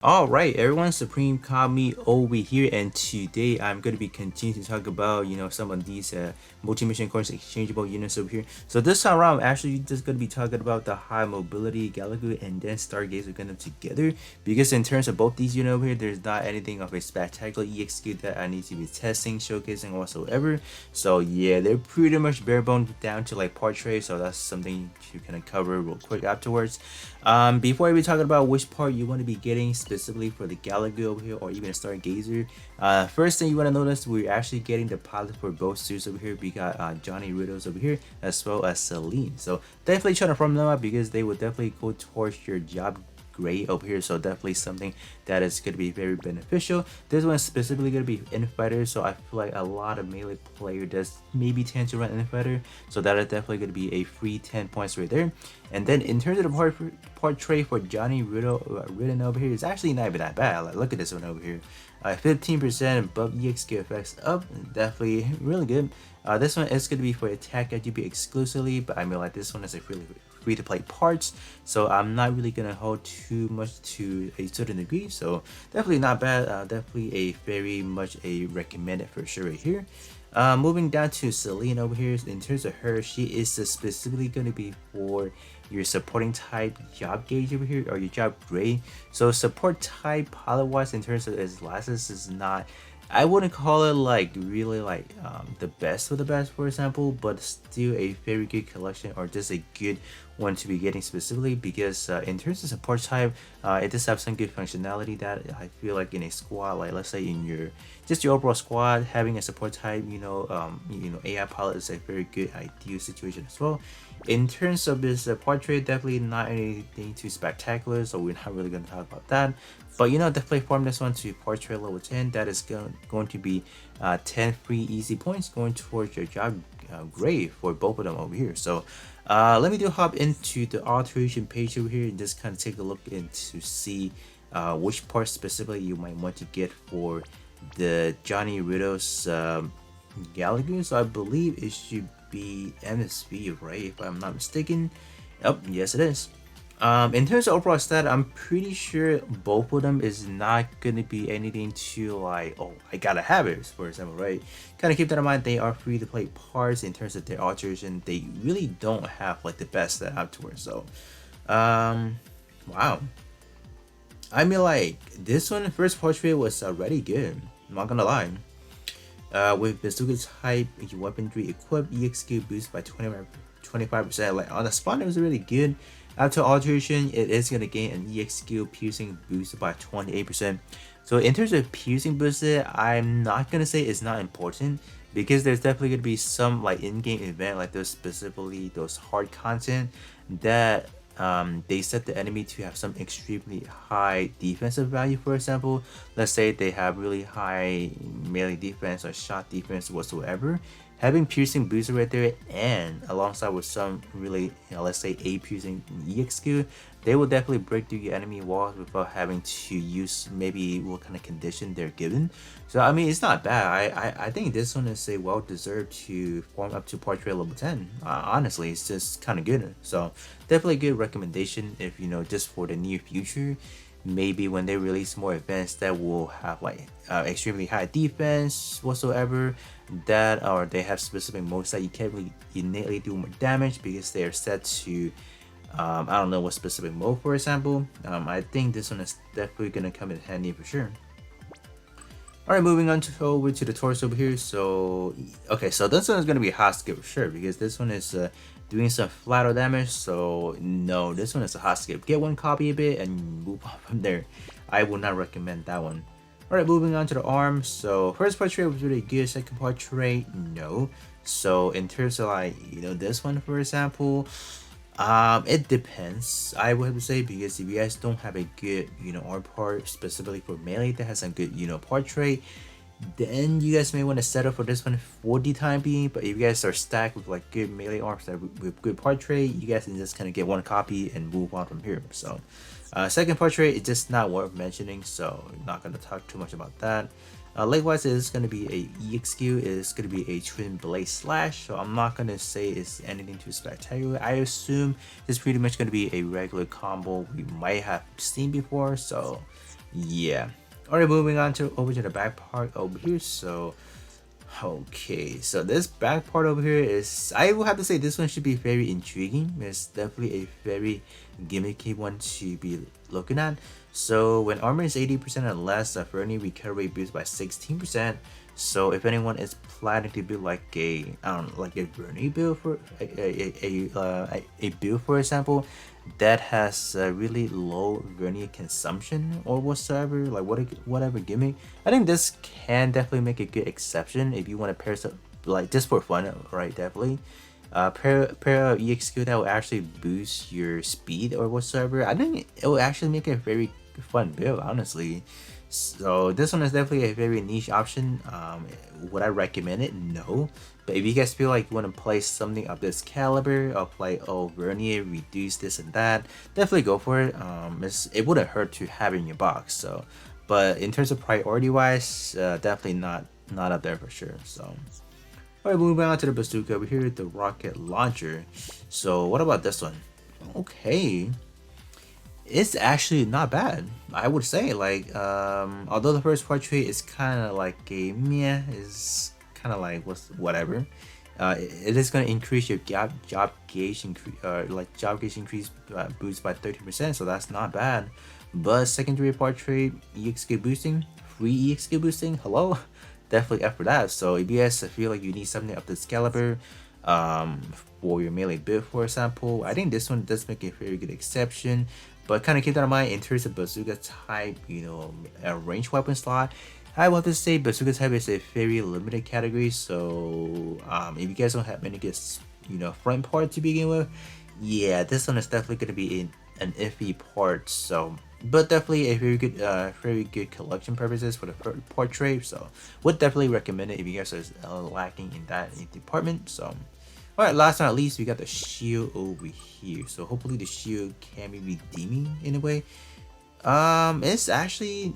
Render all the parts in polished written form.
Alright everyone, Supreme Kami over here, and today I'm going to be continuing to talk about some of these multi-mission coins exchangeable units over here. So this time around I'm actually just going to be talking about the high mobility Gelgoog and then Stargazer Gundam together, because in terms of both these units over here, there's not anything of a spectacular EXQ that I need to be testing, showcasing whatsoever. So yeah, they're pretty much bare bones down to like portrait, so that's something to kind of cover real quick afterwards. Before we talk about which part you want to be getting specifically for the Galaga over here or even a Stargazer, first thing you want to notice, we're actually getting the pilot for both suits over here. We got Johnny Riddles over here as well as Celine. So definitely trying to farm them up because they will definitely go towards your job gray over here, so definitely something that is going to be very beneficial. This one is specifically going to be infighter, so I feel like a lot of melee player does maybe tend to run infighter, so that is definitely going to be a free 10 points right there. And then in terms of the portrait for Johnny Ridden over here, is actually not even that bad. Like, look at this one over here, 15% above EXQ effects up, definitely really good. This one is going to be for attack RGB exclusively, but I mean, like, this one is a really free to play parts, so I'm not really gonna hold too much to a certain degree. So definitely not bad, definitely a very much a recommended for sure right here. Moving down to Celine over here, in terms of her, she is specifically going to be for your supporting type job gauge over here, or your job grade. So support type pilot wise, in terms of his glasses, is not, I wouldn't call it like really like the best of the best, for example, but still a very good collection, or just a good one to be getting specifically, because in terms of support type, it does have some good functionality that I feel like in a squad, like let's say in your just your overall squad, having a support type, AI pilot is a very good ideal situation as well. In terms of this portrait, definitely not anything too spectacular, so we're not really going to talk about that. But definitely farm this one to portrait level 10. That is going to be 10 free easy points going towards your job grade for both of them over here. So let me hop into the alteration page over here and just kind of take a look into see which part specifically you might want to get for the Johnny Riddle's Gallagher. So I believe it should be MSV, right, if I'm not mistaken. Oh, yes it is. In terms of overall stat, I'm pretty sure both of them is not gonna be anything to like, oh, I gotta have it, for example, right? Kind of keep that in mind. They are free to play parts. In terms of their alteration, they really don't have like the best stat afterwards. So wow, I mean, like, this one first portrait was already good, I'm not gonna lie. With bazooka type weaponry equipped, EXQ boost by 25%. Like on the spot, it was really good. After alteration, it is gonna gain an EXQ piercing boost by 28%. So in terms of piercing boosted, I'm not gonna say it's not important, because there's definitely gonna be some like in-game event, like those specifically those hard content that they set the enemy to have some extremely high defensive value. For example, let's say they have really high melee defense or shot defense whatsoever. Having piercing booster right there, and alongside with some really, let's say a piercing EXQ, they will definitely break through your enemy walls without having to use maybe what kind of condition they're given. So I mean, it's not bad. I think this one is a well deserved to form up to portrait level 10. Honestly, it's just kind of good. So definitely a good recommendation if just for the near future. Maybe when they release more events that will have like extremely high defense whatsoever, that, or they have specific modes that you can't really innately do more damage because they are set to I don't know what specific mode, for example. I think this one is definitely gonna come in handy for sure. Alright, moving on over to the torso over here. So okay, so this one is gonna be a hot skip for sure, because this one is doing some flatter damage. So no, this one is a hot skip. Get one copy of it and move on from there. I would not recommend that one. Alright, moving on to the arm. So first portrait was really good, second portrait, no. So in terms of like, this one for example, it depends, I would have to say, because if you guys don't have a good, arm part specifically for melee that has some good, portrait, then you guys may want to settle for this one for the time being. But if you guys are stacked with like good melee arms with good portrait, you guys can just kind of get one copy and move on from here. So second portrait is just not worth mentioning, so not going to talk too much about that. Likewise, it is going to be a EXQ, it is going to be a twin blade slash, so I'm not going to say it's anything too spectacular. I assume it's pretty much going to be a regular combo we might have seen before, so Yeah. Alright, moving on to over to the back part over here. So okay, so this back part over here is, I will have to say this one should be very intriguing. It's definitely a very gimmicky one to be looking at. So when armor is 80% or less, the Fernie recovery boost by 16%. So if anyone is planning to build like a, I don't know, like a Bernie build for a build, for example, that has a really low Vernier consumption or whatsoever, like whatever gimmick, I think this can definitely make a good exception if you want to pair some, like just for fun, right? Definitely. Pair of EXQ that will actually boost your speed or whatsoever. I think it will actually make a very fun build, honestly. So this one is definitely a very niche option. Would I recommend it? No. But if you guys feel like you want to play something of this caliber, or play Vernier, reduce this and that, definitely go for it. It wouldn't hurt to have it in your box. So, but in terms of priority wise, definitely not up there for sure. So. Alright, moving on to the bazooka over here, the rocket launcher. So what about this one? Okay, it's actually not bad. I would say, like, although the first portrait is kind of like a meh, is kind of like whatever. It is going to increase your job gauge increase boost by 30%, so that's not bad. But secondary portrait EXQ boosting, free EXQ boosting, hello, definitely up for that. So if you guys feel like you need something of this caliber, for your melee build, for example, I think this one does make a very good exception. But kind of keep that in mind in terms of bazooka type, a range weapon slot. I want to say bazooka type is a very limited category. So if you guys don't have many good, front part to begin with, yeah, this one is definitely going to be an iffy part. So, but definitely a very good collection purposes for the portrait. So, would definitely recommend it if you guys are lacking in that department. So. Alright, last but not least, we got the shield over here. So hopefully the shield can be redeeming in a way. It's actually,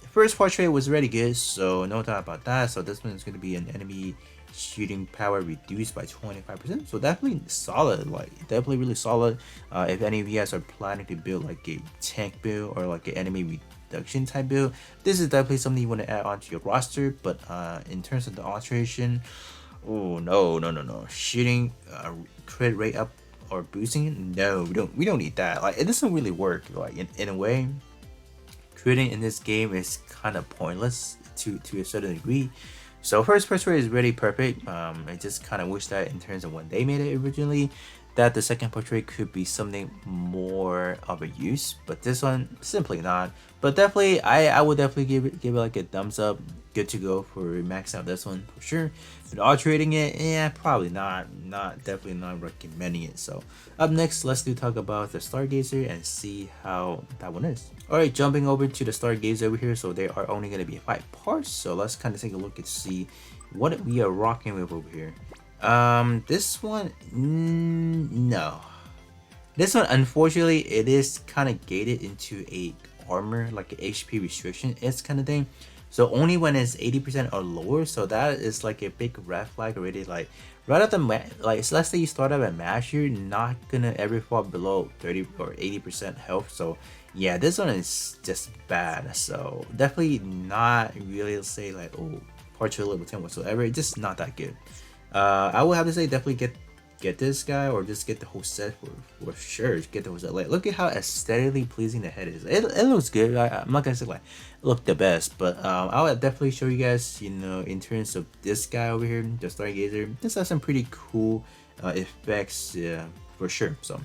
first portrait was really good, so no doubt about that. So this one is going to be an enemy shooting power reduced by 25%. So definitely solid, like definitely really solid. If any of you guys are planning to build like a tank build or like an enemy reduction type build, this is definitely something you want to add onto your roster. But in terms of the alteration, oh no! Shooting crit rate up or boosting it? No, we don't need that. Like it doesn't really work. Like in a way, critting in this game is kind of pointless to a certain degree. So first portrait is really perfect. I just kind of wish that in terms of when they made it originally, that the second portrait could be something more of a use. But this one simply not. But definitely, I would definitely give it like a thumbs up. Good to go for maxing out this one for sure. But alterating it, yeah, probably not. Definitely not recommending it. So up next, let's talk about the Stargazer and see how that one is. Alright, jumping over to the Stargazer over here. So they are only going to be 5 parts. So let's kind of take a look and see what we are rocking with over here. This one, no. This one, unfortunately, it is kind of gated into a armor, like an HP restriction, it's kind of thing. So only when it's 80% or lower, so that is like a big red flag already. Like right at the like, so let's say you start out at mash, you're not gonna ever fall below 30 or 80% health. So yeah, this one is just bad. So definitely not really say like, oh, portrait level 10 whatsoever. It's just not that good. I would have to say definitely get this guy, or just get the whole set for sure. Get the whole set. Like, look at how aesthetically pleasing the head is. It looks good. I'm not gonna say like look the best, but I would definitely show you guys, in terms of this guy over here, the Stargazer. This has some pretty cool effects, for sure. So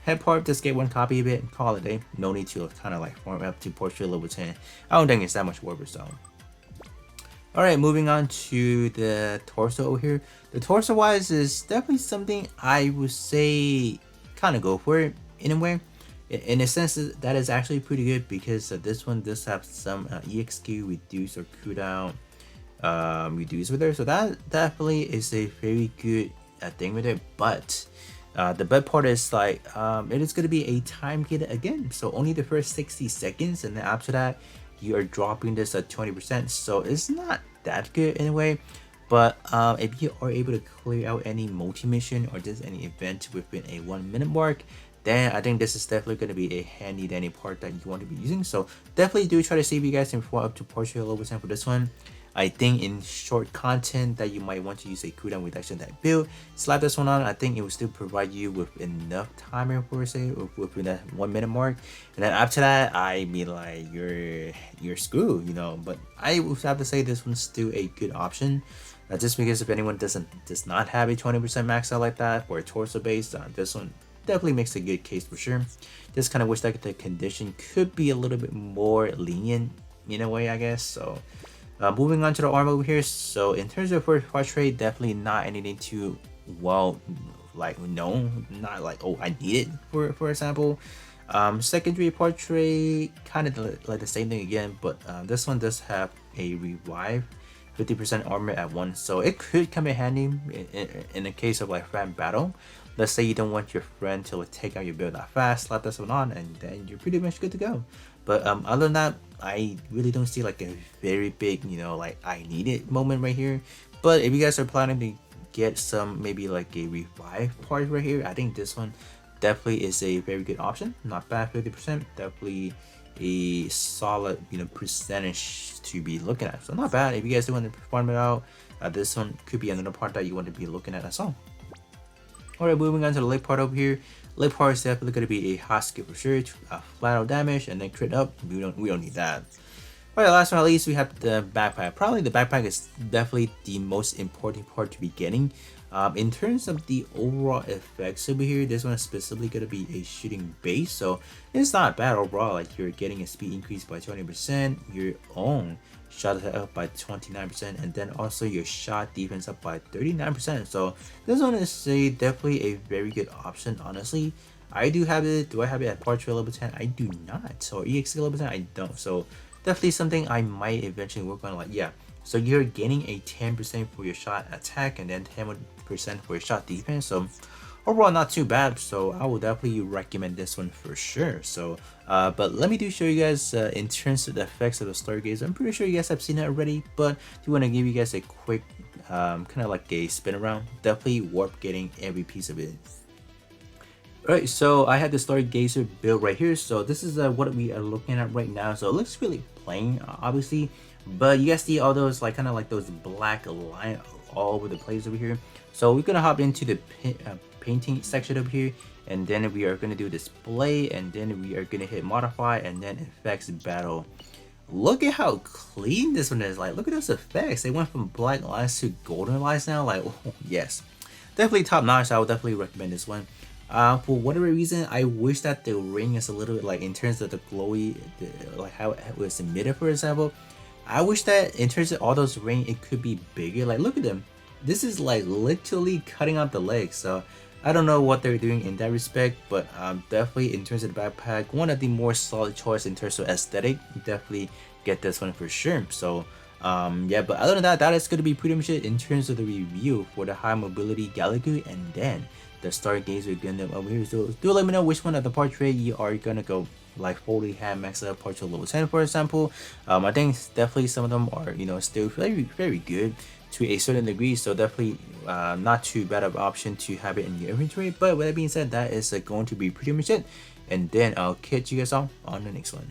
head part, just get one copy of it and call it a day. No need to kind of like farm up to portrait level 10. I don't think it's that much worth it. So alright, moving on to the torso over here. The torso wise is definitely something I would say kind of go for it in a way. In a sense, that is actually pretty good because this one does have some EXQ reduce or cooldown reduce with it. So that definitely is a very good thing with it. But the bad part is like it is going to be a time gated again. So only the first 60 seconds, and then after that, you are dropping this at 20%. So it's not that good in a way. But if you are able to clear out any multi-mission or just any event within a 1 minute mark, then I think this is definitely going to be a handy dandy part that you want to be using. So definitely do try to see if you guys can perform up to portrait level 10 for this one. I think in short content that you might want to use a cooldown reduction type build, slap this one on. I think it will still provide you with enough timer for say within that 1 minute mark, and then after that, I mean like you're screwed, you know. But I would have to say this one's still a good option. Just because if anyone does not have a 20% max out like that for a torso base, this one definitely makes a good case for sure. Just kind of wish that the condition could be a little bit more lenient in a way, I guess. So moving on to the arm over here. So in terms of first portrait, definitely not anything too well, like no, not like oh I need it for example. Secondary portrait, kind of like the same thing again, but this one does have a revive 50% armor at once, so it could come in handy in the case of like friend battle. Let's say you don't want your friend to take out your build that fast, slap this one on, and then you're pretty much good to go. But other than that, I really don't see like a very big, you know, like I need it moment right here. But if you guys are planning to get some maybe like a revive part right here, I think this one definitely is a very good option. Not bad, 50%, definitely a solid, you know, percentage to be looking at. So not bad. If you guys do want to farm it out, this one could be another part that you want to be looking at as well. Alright, moving on to the leg part over here. Leg part is definitely going to be a hot skill for sure. Flat out damage and then crit up. We don't need that. Alright, last but not least, we have the backpack. Probably the backpack is definitely the most important part to be getting. In terms of the overall effects over here, this one is specifically going to be a shooting base, so it's not bad overall. Like you're getting a speed increase by 20%, your own shot up by 29%, and then also your shot defense up by 39%. So this one is definitely a very good option, honestly. I do have it. Do I have it at portrait level 10? I do not. So EX level 10, I don't. So definitely something I might eventually work on. Like, yeah, so you're gaining a 10% for your shot attack and then 10% for your shot defense. So overall, not too bad. So I will definitely recommend this one for sure. So but let me show you guys in terms of the effects of the Stargazer. I'm pretty sure you guys have seen it already, but do want to give you guys a quick kind of like a spin around. Definitely warp getting every piece of it. Alright, so I have the Stargazer build right here. So this is what we are looking at right now. So it looks really plain, obviously, but you guys see all those like kind of like those black lines all over the place over here. So we're gonna hop into the painting section over here, and then we are gonna do display, and then we are gonna hit modify, and then effects battle. Look at how clean this one is. Like, look at those effects. They went from black lines to golden lines now. Like, oh, yes, definitely top notch. I would definitely recommend this one. For whatever reason, I wish that the ring is a little bit like in terms of the glowy, like how it was emitted, for example. I wish that in terms of all those ring, it could be bigger. Like, look at them. This is like literally cutting out the legs. So I don't know what they're doing in that respect, but definitely in terms of the backpack, one of the more solid choice in terms of aesthetic. Definitely get this one for sure. So yeah, but other than that, that is going to be pretty much it in terms of the review for the high mobility Gelgoog and then the Stargazer Gundam over here. So do let me know which one of the portrait you are gonna go like fully hand max up portrait level 10, for example. I think definitely some of them are, you know, still very good to a certain degree, so definitely not too bad of an option to have it in your inventory. But with that being said, that is going to be pretty much it, and then I'll catch you guys all on the next one.